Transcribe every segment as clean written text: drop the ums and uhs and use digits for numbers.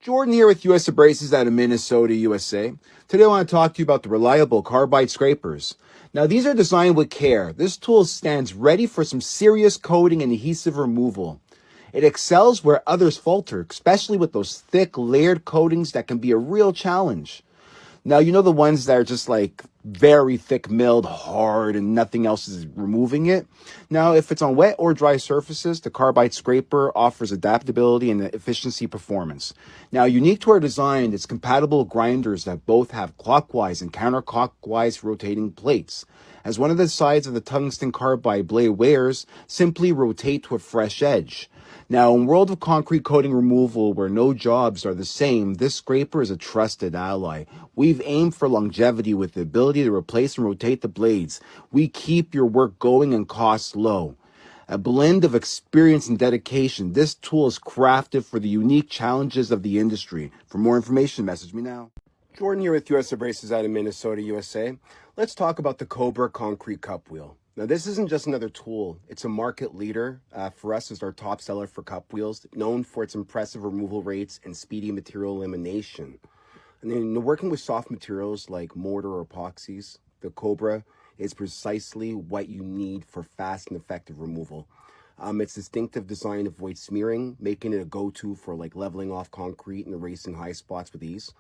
Jordan here with US Abrasives out of Minnesota, USA. Today I want to talk to you about the reliable carbide scrapers. Now these are designed with care. This tool stands ready for some serious coating and adhesive removal. It excels where others falter, especially with those thick layered coatings that can be a real challenge. Now, you know the ones that are just like very thick milled, hard, and nothing else is removing it. Now, if it's on wet or dry surfaces, the Carbide Scraper offers adaptability and efficiency performance. Now, unique to our design, it's compatible with grinders that both have clockwise and counterclockwise rotating plates. As one of the sides of the tungsten carbide blade wears, simply rotate to a fresh edge. Now, in world of concrete coating removal where no jobs are the same, this scraper is a trusted ally. We've aimed for longevity with the ability to replace and rotate the blades. We keep your work going and costs low. A blend of experience and dedication, this tool is crafted for the unique challenges of the industry. For more information, message me now. Jordan here with US Abrasives out of Minnesota, USA. Let's talk about the Cobra Concrete Cup Wheel. Now, this isn't just another tool. It's a market leader. For us, it's our top seller for cup wheels, known for its impressive removal rates and speedy material elimination. And then working with soft materials like mortar or epoxies, the Cobra is precisely what you need for fast and effective removal. Its distinctive design avoids smearing, making it a go-to for like leveling off concrete and erasing high spots with ease.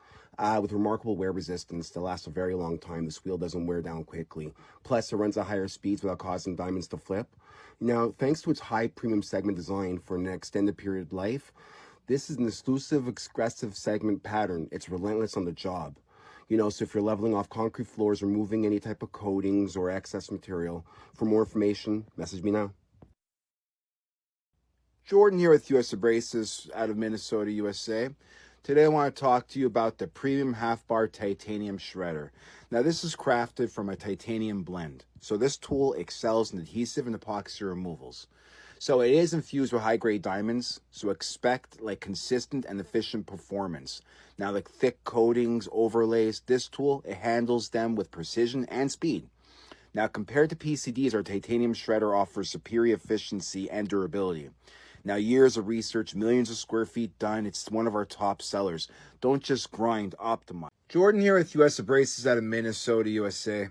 With remarkable wear resistance that lasts a very long time, this wheel doesn't wear down quickly. Plus, it runs at higher speeds without causing diamonds to flip. Now, thanks to its high premium segment design for an extended period of life, this is an exclusive, expressive segment pattern. It's relentless on the job. So if you're leveling off concrete floors, removing any type of coatings or excess material, for more information, message me now. Jordan here with US Abrasives out of Minnesota, USA. Today I want to talk to you about the premium half-bar titanium shredder. Now this is crafted from a titanium blend. So this tool excels in adhesive and epoxy removals. So it is infused with high-grade diamonds, so expect like consistent and efficient performance. Now like thick coatings, overlays, this tool, it handles them with precision and speed. Now compared to PCDs, our titanium shredder offers superior efficiency and durability. Now, years of research, millions of square feet done. It's one of our top sellers. Don't just grind, optimize. Jordan here with US Abrasives out of Minnesota, USA.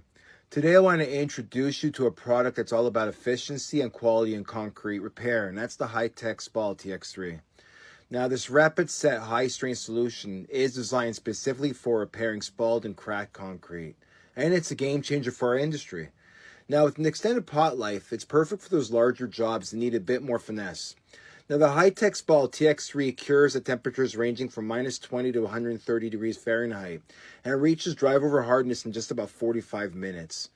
Today, I want to introduce you to a product that's all about efficiency and quality in concrete repair, and that's the Tech Spall TX3. Now, this rapid set high-strength solution is designed specifically for repairing spalled and cracked concrete, and it's a game changer for our industry. Now, with an extended pot life, it's perfect for those larger jobs that need a bit more finesse. Now, the Tech Spall TX3 cures at temperatures ranging from -20 to 130 degrees Fahrenheit, and it reaches drive-over hardness in just about 45 minutes.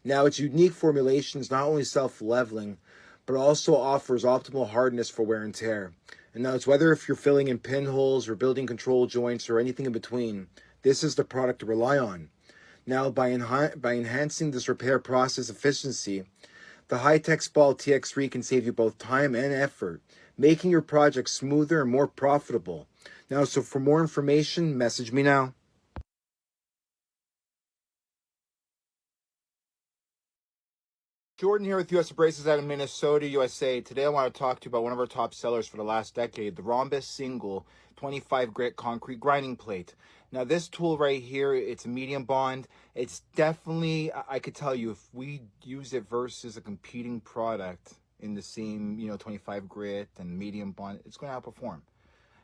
Now, its unique formulation is not only self-leveling, but also offers optimal hardness for wear and tear. And now, it's whether if you're filling in pinholes or building control joints or anything in between, this is the product to rely on. Now, by enhancing this repair process efficiency, the Tech Spall TX3 can save you both time and effort, making your project smoother and more profitable. Now, so for more information, message me now. Jordan here with US Abrasives out of Minnesota, USA. Today I want to talk to you about one of our top sellers for the last decade, the Rhombus Single 25 grit concrete grinding plate. Now this tool right here, it's a medium bond. It's definitely, I could tell you, if we use it versus a competing product in the same, 25 grit and medium bond, it's going to outperform.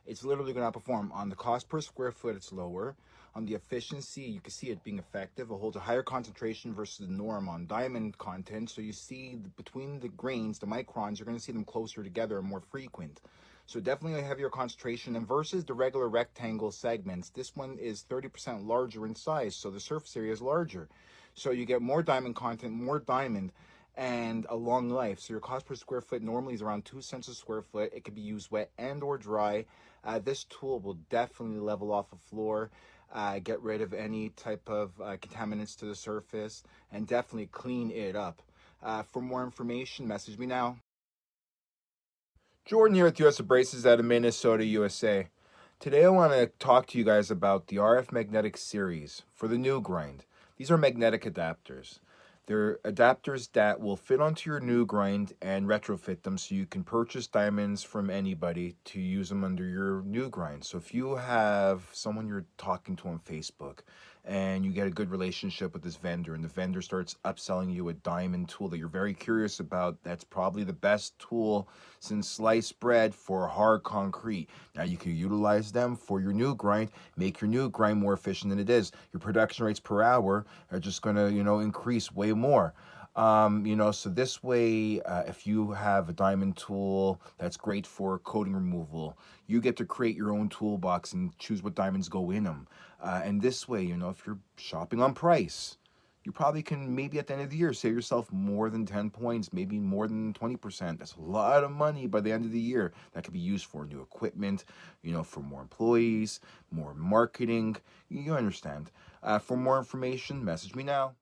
It's literally going to outperform. On the cost per square foot, it's lower. On the efficiency, you can see it being effective. It holds a higher concentration versus the norm on diamond content. So you see between the grains, the microns, you're going to see them closer together and more frequent. So definitely a heavier concentration. And versus the regular rectangle segments, this one is 30% larger in size. So the surface area is larger. So you get more diamond content, more diamond, and a long life. So your cost per square foot normally is around 2 cents a square foot. It can be used wet and or dry. This tool will definitely level off a floor, get rid of any type of contaminants to the surface, and definitely clean it up. For more information, message me now. Jordan here with US Abrasives out of Minnesota, USA. Today I want to talk to you guys about the RF Magnetic Series for the new grind. These are magnetic adapters. They're adapters that will fit onto your new grind and retrofit them so you can purchase diamonds from anybody to use them under your new grind. So if you have someone you're talking to on Facebook and you get a good relationship with this vendor and the vendor starts upselling you a diamond tool that you're very curious about, that's probably the best tool since sliced bread for hard concrete. Now you can utilize them for your new grind, make your new grind more efficient than it is. Your production rates per hour are just going to, increase way more. So this way, if you have a diamond tool that's great for coating removal, you get to create your own toolbox and choose what diamonds go in them. And this way, if you're shopping on price, you probably can maybe at the end of the year save yourself more than 10 points, maybe more than 20%. That's a lot of money by the end of the year that could be used for new equipment, for more employees, more marketing. You understand. For more information, message me now.